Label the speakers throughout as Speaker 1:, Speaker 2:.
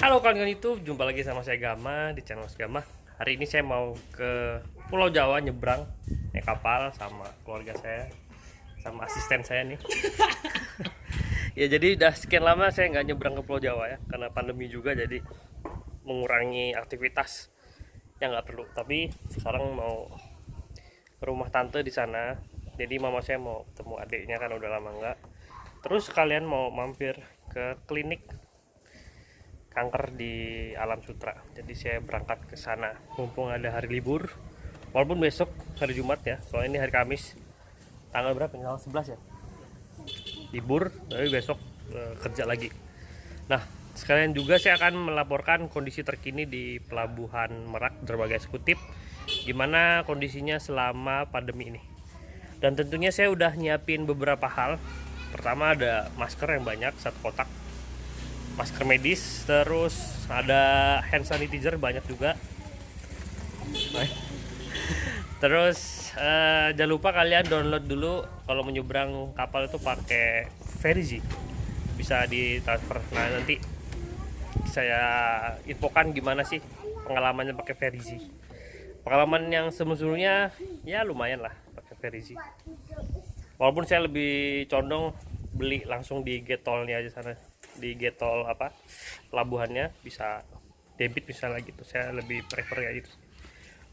Speaker 1: Halo kawan-kawan YouTube, jumpa lagi sama saya Gama di channel Mas Gama. Hari ini saya mau ke Pulau Jawa nyebrang naik kapal sama keluarga saya, sama asisten saya nih. Ya jadi udah sekian lama saya nggak nyebrang ke Pulau Jawa ya, karena pandemi juga jadi mengurangi aktivitas yang nggak perlu. Tapi sekarang mau ke rumah tante di sana. Jadi mama saya mau ketemu adiknya kan udah lama nggak. Terus kalian mau mampir ke klinik kanker di Alam Sutra. Jadi saya berangkat ke sana mumpung ada hari libur. Walaupun besok hari Jumat ya, soalnya ini hari Kamis. Tanggal berapa? Tanggal 11 ya. Libur, tapi besok kerja lagi. Nah, sekalian juga saya akan melaporkan kondisi terkini di Pelabuhan Merak Dermaga Eksekutif, gimana kondisinya selama pandemi ini. Dan tentunya saya udah nyiapin beberapa hal. Pertama ada masker yang banyak, 1 kotak. Masker medis, terus ada hand sanitizer banyak juga. Terus jangan lupa kalian download dulu kalau menyeberang kapal itu pakai Verizi, bisa ditransfer. Nah nanti saya infokan gimana sih pengalamannya pakai Verizi. Pengalaman yang sebelumnya ya lumayan lah pakai Verizi. Walaupun saya lebih condong beli langsung di getolnya aja sana, di getol apa pelabuhannya, bisa debit misalnya gitu. Saya lebih prefer kayak gitu.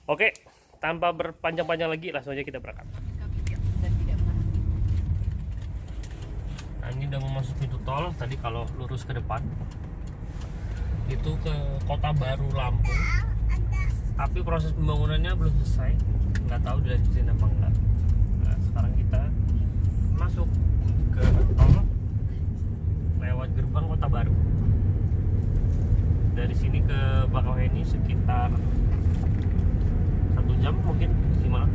Speaker 1: Oke, tanpa berpanjang-panjang lagi langsung aja kita berangkat. Nah ini udah mau masuk pintu tol. Tadi kalau lurus ke depan itu ke Kota Baru Lampung, tapi proses pembangunannya belum selesai, nggak tahu dilanjutin apa enggak. Nah sekarang kita masuk ke tol lewat gerbang Kota Baru. Dari sini ke Bakauheni sekitar 1 jam mungkin maksimal.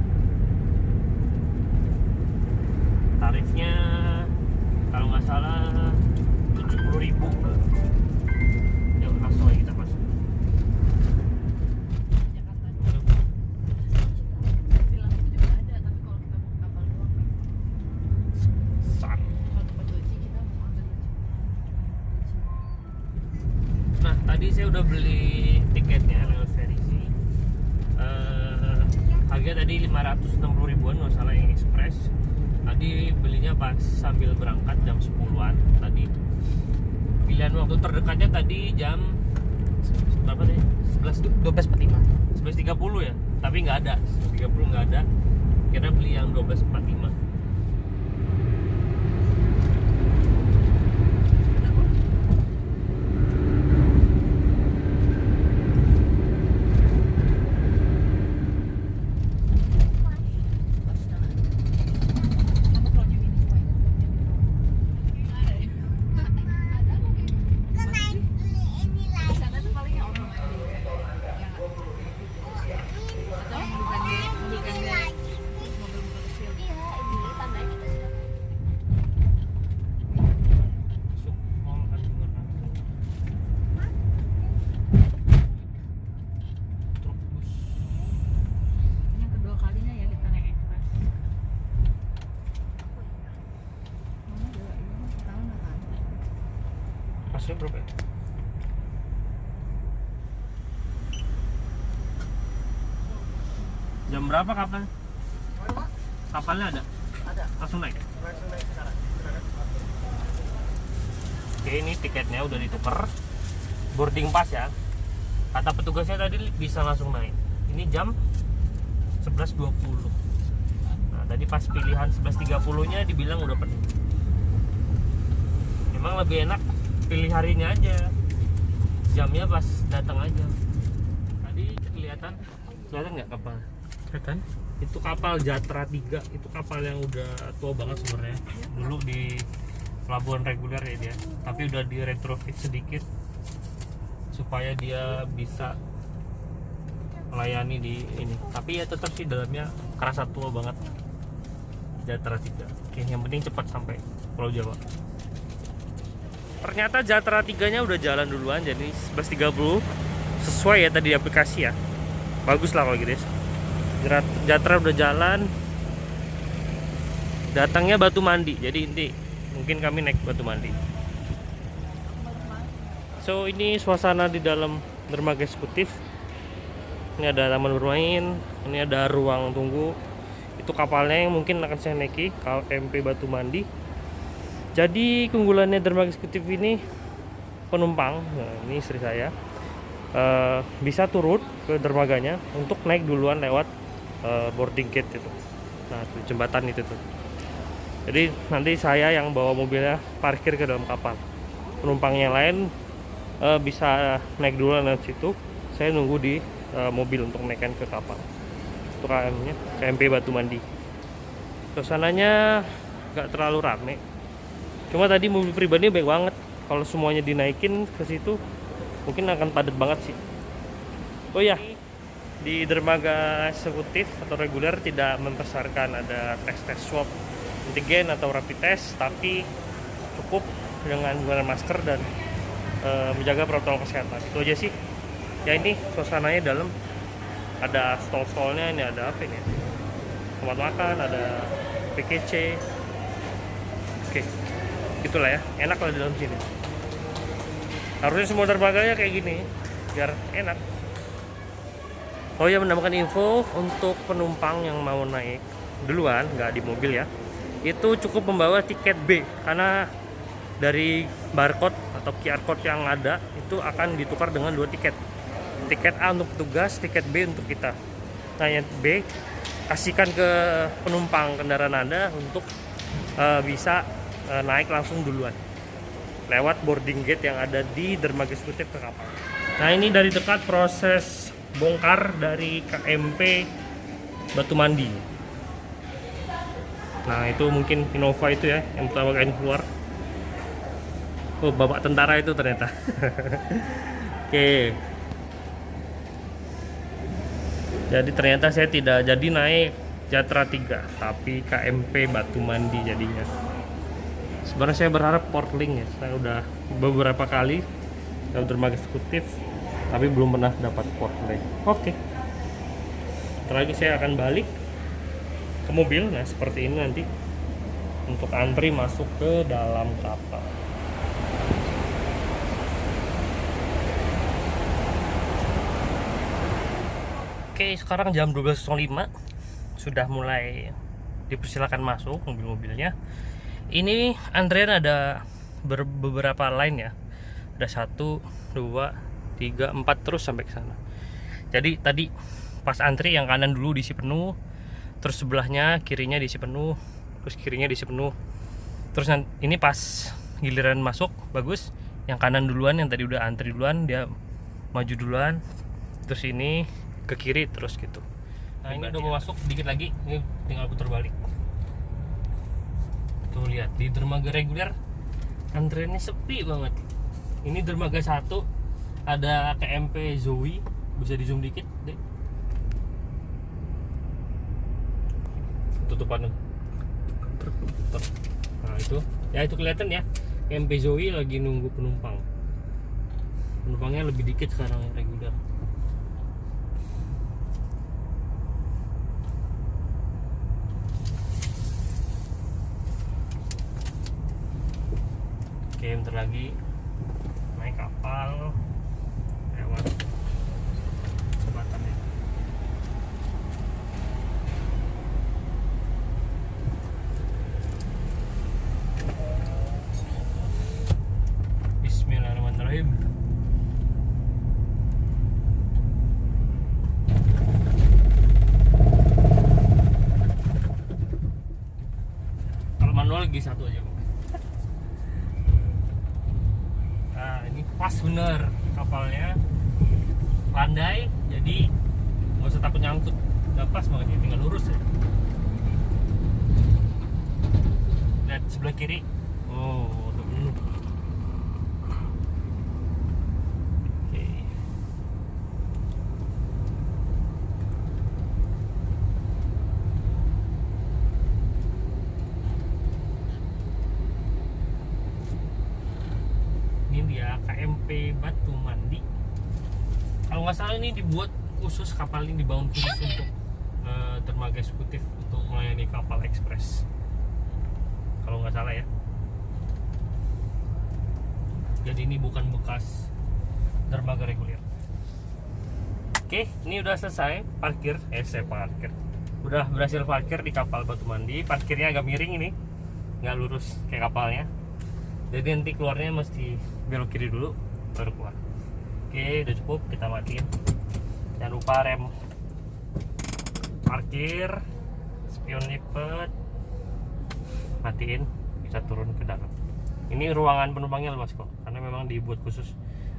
Speaker 1: Tarifnya kalau nggak salah 70.000. Yuk langsung aja kita masuk. Nah tadi saya udah beli tiketnya lewat Verizi. Harga tadi 560 ribuan nggak salah yang express. Tadi belinya pas sambil berangkat jam 10-an tadi. Pilihan waktu terdekatnya tadi jam berapa nih? 12.45 11.30 ya, tapi nggak ada. 11.30 nggak ada. Kira beli yang 12.45. Masnya berapa ya? Jam berapa kapal? Kapalnya ada? Ada. Langsung naik? Langsung naik sekarang. Oke, ini tiketnya udah ditukar. Boarding pass ya. Kata petugasnya tadi bisa langsung naik. Ini jam 11.20. Nah, tadi pas pilihan 11.30-nya dibilang udah penuh. Memang lebih enak pilih harinya aja, jamnya pas datang aja. Tadi kelihatan nggak kapal? Kelihatan? Itu kapal Jatra 3, itu kapal yang udah tua banget sebenarnya. Dulu di pelabuhan reguler ya dia, tapi udah di retrofit sedikit supaya dia bisa melayani di ini. Tapi ya tetap sih dalamnya kerasa tua banget. Jatra 3. Oke, yang penting cepat sampai Pulau Jawa. Ternyata Jatra 3-nya udah jalan duluan, jadi 11.30 sesuai ya tadi di aplikasi ya. Bagus lah kalau gitu ya. Jatra udah jalan. Datangnya Batu Mandi, jadi inti mungkin kami naik Batu Mandi. So ini suasana di dalam dermaga eksekutif. Ini ada taman bermain, ini ada ruang tunggu. Itu kapalnya yang mungkin akan saya naiki, KMP Batu Mandi. Jadi keunggulannya dermaga eksekutif ini, penumpang, nah ini istri saya, bisa turun ke dermaganya untuk naik duluan lewat boarding gate itu. Nah, itu jembatan itu tuh. Jadi nanti saya yang bawa mobilnya parkir ke dalam kapal. Penumpang yang lain bisa naik duluan lewat situ. Saya nunggu di mobil untuk naikkan ke kapal. Itu KM-nya, KMP Batu Mandi. Suasananya nggak terlalu rame. Cuma tadi mobil pribadi baik banget. Kalau semuanya dinaikin ke situ, mungkin akan padat banget sih. Oh ya, di dermaga eksekutif atau reguler tidak mempersyaratkan ada tes swab antigen atau rapid test, tapi cukup dengan menggunakan masker dan menjaga protokol kesehatan. Itu aja sih. Ya ini suasananya dalam, ada stall-stallnya, ini ada apa ini? Tempat makan, ada PKC. Oke, gitulah ya. Enak kalau di dalam sini. Harusnya semua dermaganya kayak gini, biar enak. Oh ya, menambahkan info untuk penumpang yang mau naik duluan, nggak di mobil ya, itu cukup membawa tiket B, karena dari barcode atau QR code yang ada itu akan ditukar dengan 2 tiket. Tiket A untuk petugas, tiket B untuk kita. Nah, yang B kasihkan ke penumpang kendaraan Anda untuk bisa naik langsung duluan lewat boarding gate yang ada di dermaga eksekutif ke kapal. Nah, ini dari dekat proses bongkar dari KMP Batu Mandi. Nah, itu mungkin Innova itu ya yang pertama kali keluar. Oh, bapak tentara itu ternyata. Oke. Jadi ternyata saya tidak jadi naik Jatra 3, tapi KMP Batu Mandi jadinya. Sebenarnya saya berharap Portlink ya. Saya udah beberapa kali dalam dermaga eksekutif, tapi belum pernah dapat Portlink. Oke. Setelah lagi saya akan balik ke mobil, nah seperti ini nanti untuk antri masuk ke dalam kapal. Oke, sekarang jam 12.05, sudah mulai dipersilakan masuk mobil-mobilnya. Ini antrian ada beberapa line ya, ada 1, 2, 3, 4 terus sampai ke sana. Jadi tadi pas antri yang kanan dulu diisi penuh, terus sebelahnya kirinya diisi penuh, terus kirinya diisi penuh, terus ini pas giliran masuk bagus, yang kanan duluan, yang tadi udah antri duluan dia maju duluan, terus ini ke kiri terus gitu. Nah, ini udah mau masuk dikit lagi, ini tinggal putar balik. Tuh lihat, di dermaga reguler antriannya sepi banget. Ini dermaga 1 ada KMP Zoe, bisa di zoom dikit deh. Tutupan. Nah, itu ya, itu kelihatan ya, KMP Zoe lagi nunggu penumpang. Penumpangnya lebih dikit sekarang yang reguler. Oke, bentar lagi naik kapal lewat jembatannya. Bismillahirrahmanirrahim. Kalau manual lagi 1 aja. Nah, ini pas bener kapalnya, landai, jadi nggak usah takut nyangkut, udah pas banget ya, tinggal lurus ya. Lihat sebelah kiri, oh udah penuh. Oke. Ini dia KMP Batu Mandi. Kalau nggak salah ini dibuat khusus, kapal ini dibangun khusus untuk dermaga eksekutif untuk melayani kapal ekspres. Kalau nggak salah ya. Jadi ini bukan bekas dermaga reguler. Oke, ini udah selesai parkir. Saya parkir. Udah berhasil parkir di kapal Batu Mandi. Parkirnya agak miring ini, nggak lurus kayak kapalnya. Jadi nanti keluarnya mesti belok kiri dulu, baru keluar. Oke, udah cukup. Kita matiin. Jangan lupa rem parkir, spion lipat, matiin. Bisa turun ke dalam. Ini ruangan penumpangnya luas kok, karena memang dibuat khusus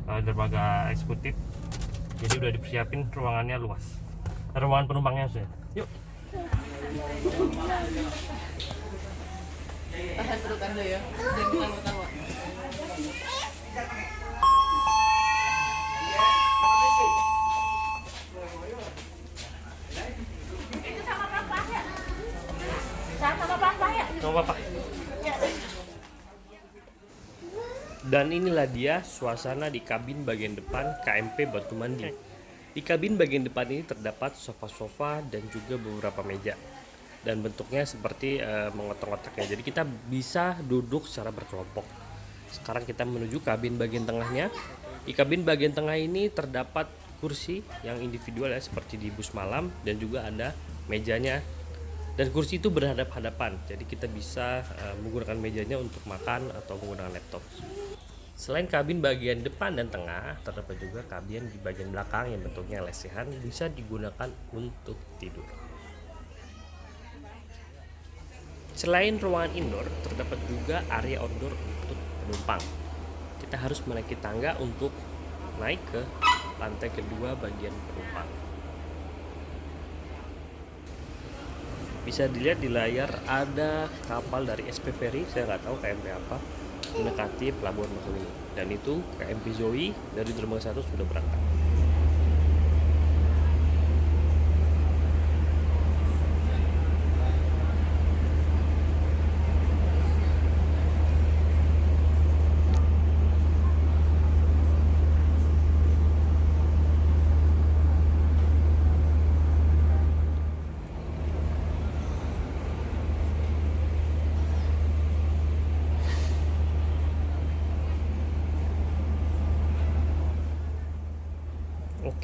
Speaker 1: dermaga eksekutif. Jadi udah dipersiapin ruangannya luas. Ruangan penumpangnya sudah. Yuk.
Speaker 2: Tahan perut Anda ya, jangan ketawa-tawa. Itu sama papa ya? Sama papa ya?
Speaker 1: Sama Bapak. Dan inilah dia suasana di kabin bagian depan KMP Batu Mandi. Di kabin bagian depan ini terdapat sofa-sofa dan juga beberapa meja. Dan bentuknya seperti mengotak-otaknya. Jadi kita bisa duduk secara berkelompok. Sekarang kita menuju kabin bagian tengahnya. Di kabin bagian tengah ini terdapat kursi yang individual ya, seperti di bus malam, dan juga ada mejanya. Dan kursi itu berhadap-hadapan. Jadi kita bisa menggunakan mejanya untuk makan atau menggunakan laptop. Selain kabin bagian depan dan tengah, terdapat juga kabin di bagian belakang yang bentuknya lesehan, bisa digunakan untuk tidur. Selain ruangan indoor, terdapat juga area outdoor untuk penumpang. Kita harus menaiki tangga untuk naik ke lantai kedua bagian penumpang. Bisa dilihat di layar ada kapal dari SP Ferry, saya nggak tahu KMP apa, mendekati pelabuhan Bakauheni. Dan itu KMP Zoe dari dermaga 1 sudah berangkat.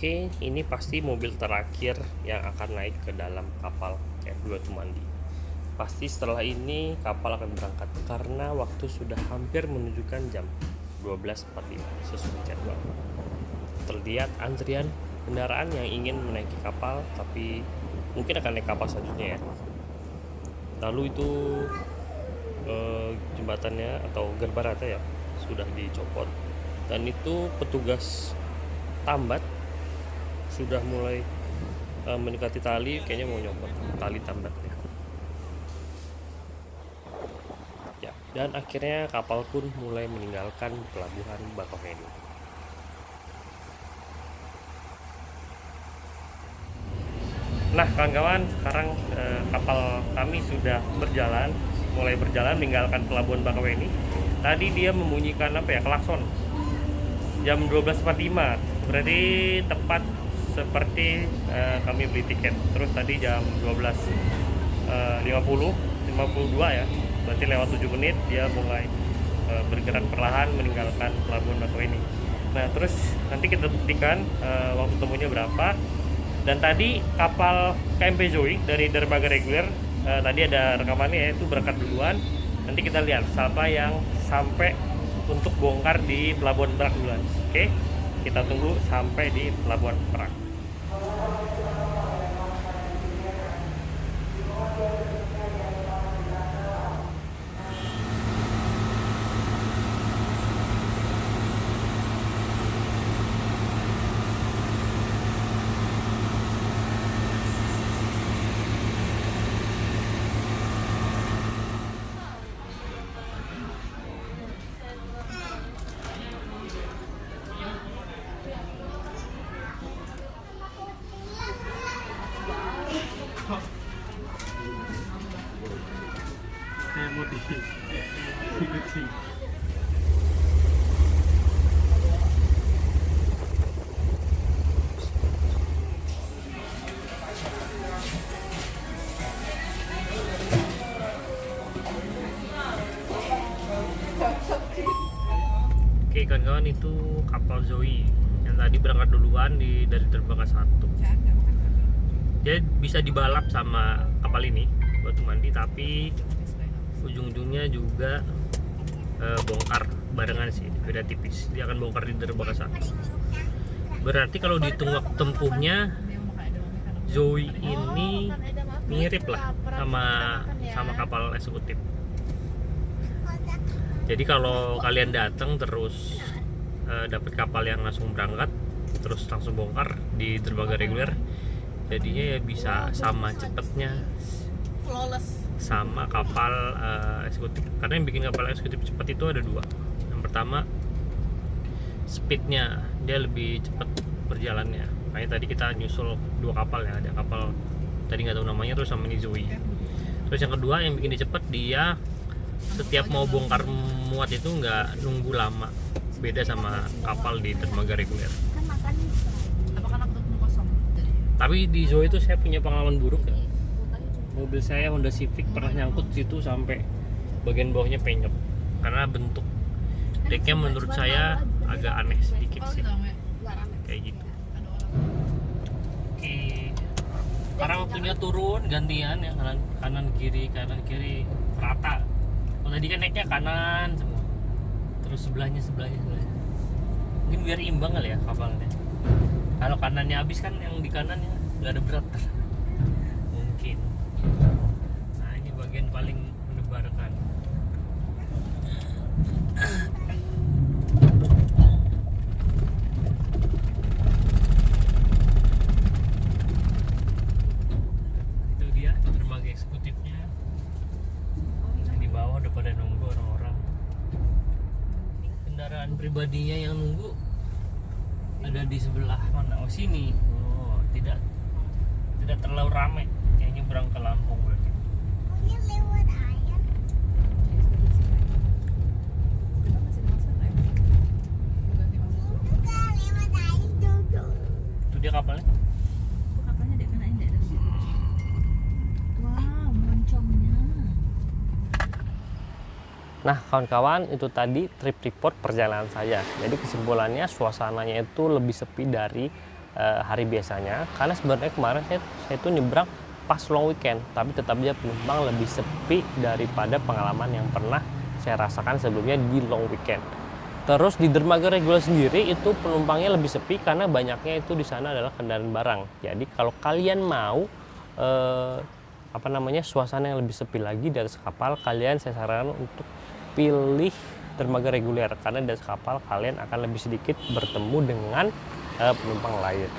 Speaker 1: Oke, ini pasti mobil terakhir yang akan naik ke dalam kapal F2 Tumandi. Pasti setelah ini kapal akan berangkat karena waktu sudah hampir menunjukkan jam 12.45 sesuai jadwal. Terlihat antrian kendaraan yang ingin menaiki kapal, tapi mungkin akan naik kapal selanjutnya ya. Lalu itu jembatannya atau gerbarata ya sudah dicopot, dan itu petugas tambat sudah mulai mendekati tali, kayaknya mau nyopot tali tambatnya. Ya, dan akhirnya kapal pun mulai meninggalkan pelabuhan Bakauheni. Nah kawan-kawan, sekarang kapal kami sudah mulai berjalan meninggalkan pelabuhan Bakauheni. Tadi dia membunyikan klakson jam 12.45, berarti tepat seperti kami beli tiket. Terus tadi jam 12.52 ya, berarti lewat 7 menit dia mulai bergerak perlahan meninggalkan pelabuhan Bakauheni. Nah terus nanti kita buktikan waktu temunya berapa. Dan tadi kapal KMP Zoe dari dermaga reguler tadi ada rekamannya ya, itu berangkat duluan. Nanti kita lihat siapa yang sampai untuk bongkar di pelabuhan Merak duluan. Oke, kita tunggu sampai di pelabuhan Merak. Oke kawan-kawan, itu kapal Zoe yang tadi berangkat duluan dari dermaga 1. Dia bisa dibalap sama kapal ini Batu Mandi, tapi ujung-ujungnya juga bongkar barengan sih, beda tipis. Dia akan bongkar di dermaga 1. Berarti kalau dihitung waktu tempuhnya, Zoe ini mirip lah sama kapal eksekutif. Jadi kalau kalian datang terus dapat kapal yang langsung berangkat terus langsung bongkar di dermaga reguler, jadinya ya bisa sama cepatnya sama kapal eksekutif. Karena yang bikin kapal eksekutif cepat itu ada dua. Yang pertama, speednya, dia lebih cepat berjalannya. Makanya tadi kita nyusul dua kapal ya, ada kapal tadi nggak tahu namanya terus sama Zoe. Terus yang kedua yang bikin dia cepat, dia setiap mau bongkar muat itu nggak nunggu lama, beda sama kapal di dermaga reguler. Tapi di Zoe itu saya punya pengalaman buruk ya. Mobil saya Honda Civic pernah nyangkut situ sampai bagian bawahnya penyok karena bentuk deknya menurut saya agak aneh sedikit sih, kayak gitu. Oke, sekarang waktunya turun gantian ya, kanan kiri rata. Kalau tadi kan naiknya kanan semua, terus sebelahnya mungkin biar imbang kali ya kapalnya. Kalau kanannya habis kan yang di kanannya nggak ada berat mungkin. Nah ini bagian paling mendebarkan. Itu dia dermaga eksekutifnya. Yang di bawah udah pada nunggu orang-orang. Kendaraan pribadinya yang nunggu ada di sebelah mana? Oh sini. Oh tidak terlalu ramai. Kayaknya nyebrang ke Lampung berarti. Itu dia kapalnya. Nah kawan-kawan, itu tadi trip report perjalanan saya. Jadi kesimpulannya suasananya itu lebih sepi dari hari biasanya. Karena sebenarnya kemarin saya itu nyebrang pas long weekend, tapi tetap aja penumpang lebih sepi daripada pengalaman yang pernah saya rasakan sebelumnya di long weekend. Terus di dermaga reguler sendiri itu penumpangnya lebih sepi karena banyaknya itu di sana adalah kendaraan barang. Jadi kalau kalian mau suasana yang lebih sepi lagi dari kapal, kalian saya sarankan untuk pilih dermaga reguler karena dari kapal kalian akan lebih sedikit bertemu dengan penumpang lain.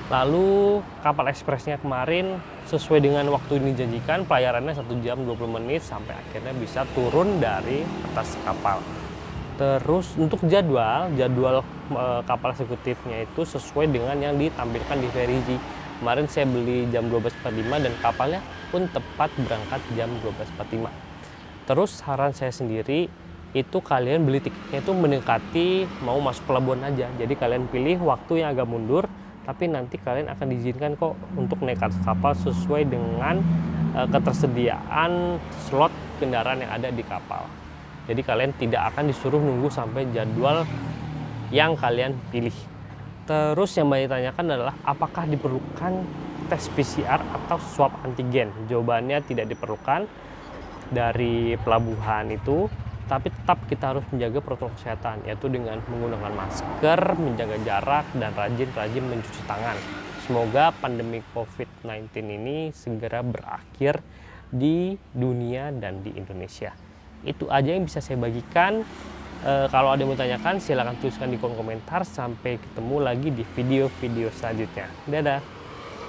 Speaker 1: Lalu kapal ekspresnya kemarin sesuai dengan waktu yang dijanjikan, pelayarannya 1 jam 20 menit sampai akhirnya bisa turun dari atas kapal. Terus untuk jadwal kapal eksekutifnya itu sesuai dengan yang ditampilkan di Verigi. Kemarin saya beli jam 12.45 dan kapalnya pun tepat berangkat jam 12.45. Terus saran saya sendiri itu kalian beli tiketnya itu mendekati mau masuk pelabuhan aja. Jadi kalian pilih waktu yang agak mundur, tapi nanti kalian akan diizinkan kok untuk naik atas kapal sesuai dengan ketersediaan slot kendaraan yang ada di kapal. Jadi kalian tidak akan disuruh nunggu sampai jadwal yang kalian pilih. Terus yang banyak ditanyakan adalah apakah diperlukan tes PCR atau swab antigen? Jawabannya tidak diperlukan dari pelabuhan itu, tapi tetap kita harus menjaga protokol kesehatan, yaitu dengan menggunakan masker, menjaga jarak, dan rajin-rajin mencuci tangan. Semoga pandemi COVID-19 ini segera berakhir di dunia dan di Indonesia. Itu aja yang bisa saya bagikan. Kalau ada yang mau tanyakan silahkan tuliskan di kolom komentar. Sampai ketemu lagi di video-video selanjutnya. Dadah.